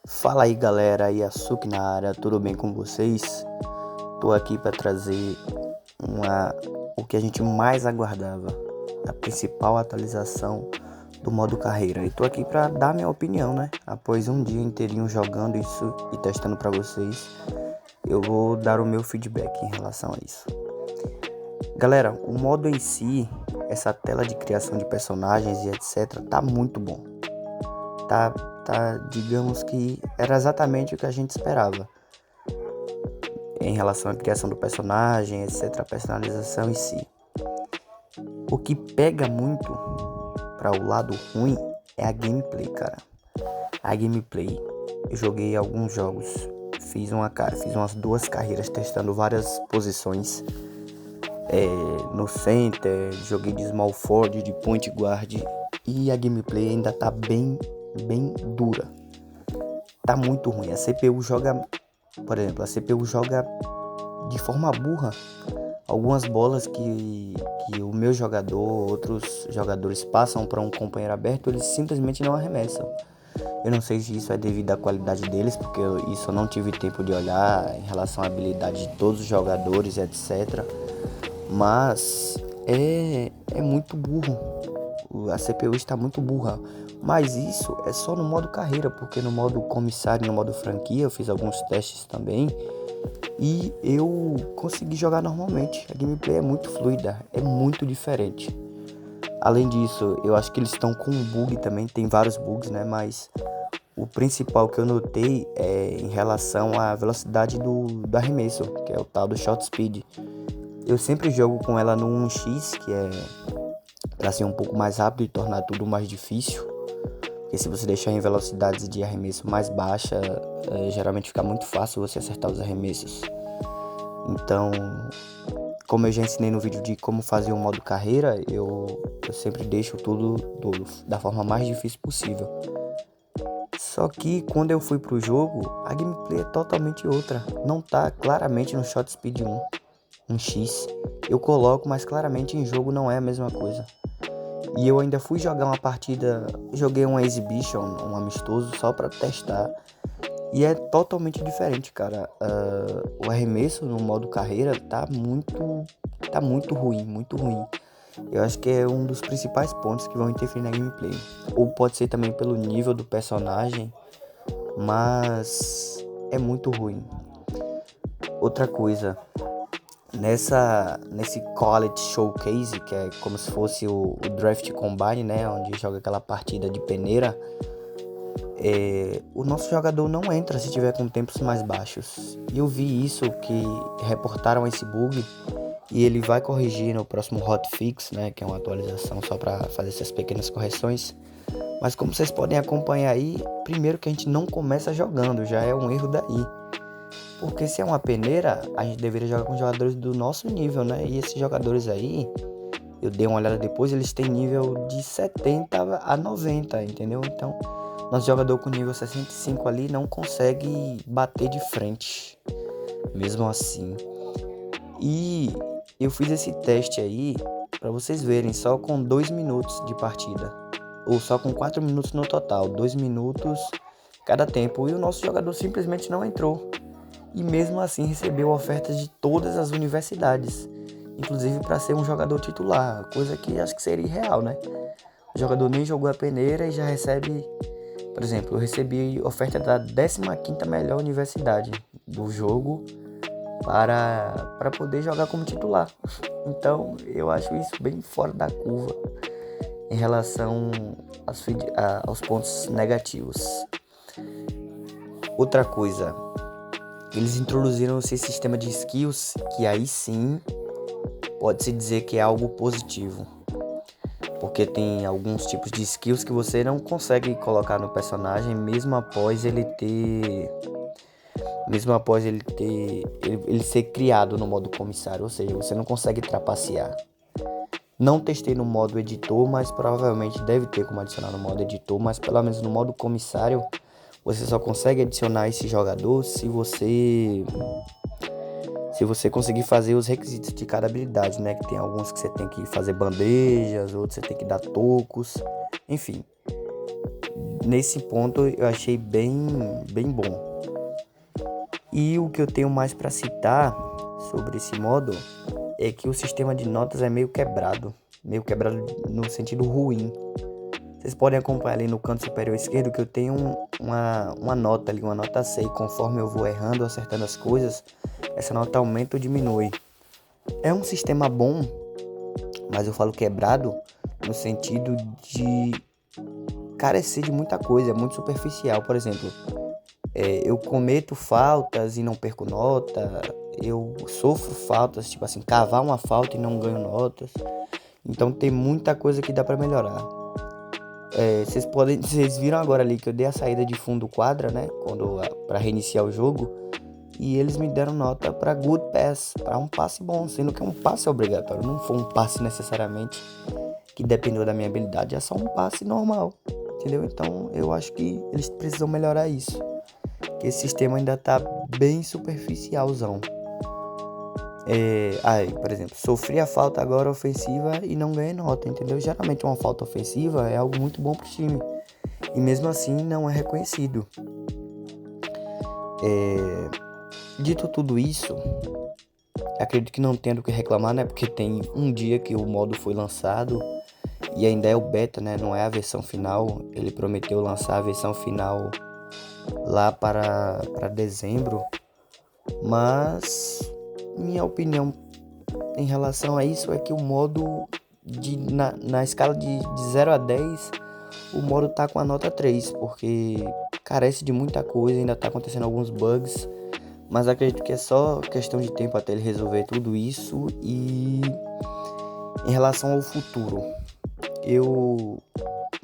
Fala aí galera, Yasuki na área, tudo bem com vocês? Tô aqui para trazer o que a gente mais aguardava, a principal atualização do modo carreira. E tô aqui para dar minha opinião, né? Após um dia inteirinho jogando isso e testando para vocês, eu vou dar o meu feedback em relação a isso. Galera, o modo em si, essa tela de criação de personagens e etc, tá muito bom. Digamos que era exatamente o que a gente esperava em relação à criação do personagem, etc, a personalização em si. O que pega muito para o lado ruim é a gameplay, cara. A gameplay, eu joguei alguns jogos, fiz umas 2 carreiras testando várias posições no center, joguei de small forward, de point guard, e a gameplay ainda tá bem dura. Tá muito ruim. A CPU joga, por exemplo, de forma burra. Algumas bolas que o meu jogador, outros jogadores passam para um companheiro aberto, eles simplesmente não arremessam. Eu não sei se isso é devido à qualidade deles, porque isso eu não tive tempo de olhar em relação à habilidade de todos os jogadores, etc. Mas é muito burro. A CPU está muito burra. Mas isso é só no modo carreira, porque no modo comissário, no modo franquia, eu fiz alguns testes também e eu consegui jogar normalmente. A gameplay é muito fluida, é muito diferente. Além disso, eu acho que eles estão com um bug também, tem vários bugs, né? Mas o principal que eu notei é em relação à velocidade do arremesso, que é o tal do shot speed. Eu sempre jogo com ela no 1x, que é para ser um pouco mais rápido e tornar tudo mais difícil. Porque se você deixar em velocidades de arremesso mais baixa, geralmente fica muito fácil você acertar os arremessos. Então, como eu já ensinei no vídeo de como fazer o modo carreira, eu sempre deixo tudo da forma mais difícil possível. Só que quando eu fui pro jogo, a gameplay é totalmente outra. Não tá claramente no Shot Speed 1x. Eu coloco, mas claramente em jogo não é a mesma coisa. E eu ainda fui jogar uma partida, joguei um Exhibition, um amistoso, só pra testar. E é totalmente diferente, cara. O arremesso no modo carreira tá muito ruim, muito ruim. Eu acho que é um dos principais pontos que vão interferir na gameplay. Ou pode ser também pelo nível do personagem, mas é muito ruim. Outra coisa, nesse College Showcase, que é como se fosse o Draft Combine, né, onde joga aquela partida de peneira, o nosso jogador não entra se tiver com tempos mais baixos. E eu vi isso, que reportaram esse bug, e ele vai corrigir no próximo hotfix, né, que é uma atualização só para fazer essas pequenas correções. Mas como vocês podem acompanhar aí, primeiro que a gente não começa jogando, já é um erro daí. Porque se é uma peneira, a gente deveria jogar com jogadores do nosso nível, né? E esses jogadores aí, eu dei uma olhada depois, eles têm nível de 70 a 90, entendeu? Então, nosso jogador com nível 65 ali não consegue bater de frente, mesmo assim. E eu fiz esse teste aí, pra vocês verem, só com 2 minutos de partida. Ou só com 4 minutos no total, 2 minutos cada tempo. E o nosso jogador simplesmente não entrou. E mesmo assim recebeu ofertas de todas as universidades, inclusive para ser um jogador titular, coisa que acho que seria irreal, né? O jogador nem jogou a peneira e já recebe, por exemplo, eu recebi oferta da 15ª melhor universidade do jogo para poder jogar como titular. Então eu acho isso bem fora da curva em relação aos pontos negativos. Outra coisa, eles introduziram esse sistema de skills, que aí sim pode-se dizer que é algo positivo. Porque tem alguns tipos de skills que você não consegue colocar no personagem mesmo após ele ser criado no modo comissário, ou seja, você não consegue trapacear. Não testei no modo editor, mas provavelmente deve ter como adicionar no modo editor, mas pelo menos no modo comissário você só consegue adicionar esse jogador se você conseguir fazer os requisitos de cada habilidade, né? Que tem alguns que você tem que fazer bandejas, outros você tem que dar tocos, enfim. nesse ponto eu achei bem bom. E o que eu tenho mais para citar sobre esse modo é que o sistema de notas é meio quebrado no sentido ruim. Vocês podem acompanhar ali no canto superior esquerdo que eu tenho uma nota ali, uma nota 6. Conforme eu vou errando, acertando as coisas, essa nota aumenta ou diminui. É um sistema bom, mas eu falo quebrado no sentido de carecer de muita coisa, é muito superficial. Por exemplo, eu cometo faltas e não perco nota, eu sofro faltas, tipo assim, cavar uma falta e não ganho notas. Então tem muita coisa que dá pra melhorar. Vocês viram agora ali que eu dei a saída de fundo quadra, né, para reiniciar o jogo, e eles me deram nota para good pass, para um passe bom, sendo que um passe é obrigatório, não foi um passe necessariamente que dependeu da minha habilidade, é só um passe normal, entendeu? Então eu acho que eles precisam melhorar isso, que esse sistema ainda tá bem superficialzão. Por exemplo, sofri a falta agora ofensiva e não ganhei nota, entendeu? Geralmente uma falta ofensiva é algo muito bom pro time. E mesmo assim não é reconhecido. Dito tudo isso, acredito que não tenho do que reclamar, né? Porque tem um dia que o modo foi lançado e ainda é o beta, né? Não é a versão final. Ele prometeu lançar a versão final lá para dezembro. Mas minha opinião em relação a isso é que o modo na escala de 0 a 10, o modo tá com a nota 3, porque carece de muita coisa, ainda tá acontecendo alguns bugs, mas acredito que é só questão de tempo até ele resolver tudo isso. E em relação ao futuro, eu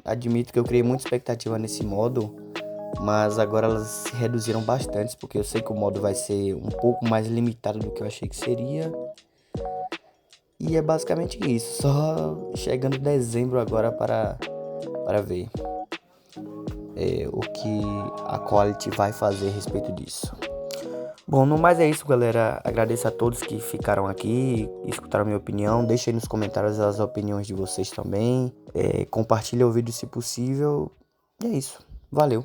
admito que eu criei muita expectativa nesse modo, mas agora elas se reduziram bastante, porque eu sei que o modo vai ser um pouco mais limitado do que eu achei que seria. E é basicamente isso, só chegando dezembro agora para ver o que a Quality vai fazer a respeito disso. Bom, no mais é isso, galera. Agradeço a todos que ficaram aqui, escutaram minha opinião. Deixem aí nos comentários as opiniões de vocês também. Compartilhe o vídeo se possível. E é isso. Valeu.